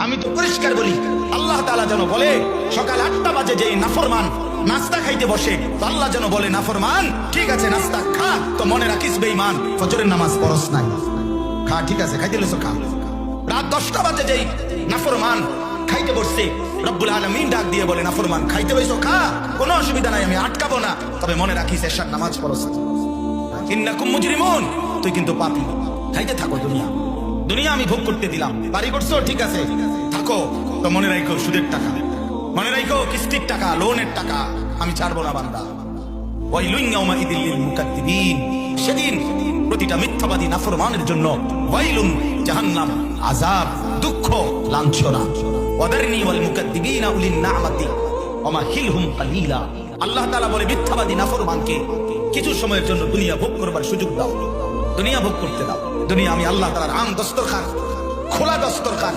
আমি তো পরিষ্কার বলি, আল্লাহ তাআলা যেন বলে সকাল 8টা বাজে যে নাফরমান নাস্তা খাইতে বসে, তো আল্লাহ যেন বলে নাফরমান ঠিক আছে নাস্তা খা, তো মনে রাখিস বেঈমান ফজরের নামাজ পড়স নাই। খা, ঠিক আছে খাইতে লইছো খা। রাত 10টা বাজে যেই নাফরমান খাইতে বসছে, রব্বুল আলামিন ডাক দিয়ে বলে নাফরমান খাইতে বসো খা, কোনো অসুবিধা নাই, আমি আটকাবো না, তবে মনে রাখিস এশার নামাজ পড়স। ইন্নাকুম মুজরিমুন, তুই কিন্তু পাপী। খাইতে থাকো দুনিয়া, দুনিয়া আমি ভোগ করতে দিলাম। বাড়ি করছো ঠিক আছে থাকো, তো মনে রাখো সুদের টাকা, মনে রাখো কিস্তির টাকা, লোনের টাকা আমি ছাড়বো না বান্দা। ওয়াইলুন ইয়াউমাইযিল লিল মুকাদ্দিবিন, সেদিন প্রতিটা মিথ্যাবাদী নাফরমানের জন্য ওয়াইলুন জাহান্নাম, আযাব, দুঃখ, লাঞ্ছনা। ওয়াদারনি ওয়াল মুকাদ্দিবিনা উলিন নি'মাতি ওয়া মাহিলহুম কালিলা। আল্লাহ তাআলা বলে মিথ্যাবাদী নাফরমানকে কিছু সময়ের জন্য দুনিয়া ভোগ করবার সুযোগ দাও, দুনিয়া ভোগ করতে দাও। দুনিয়া আমি আল্লাহ তাআলার আম দস্তরখান, খোলা দস্তরখান,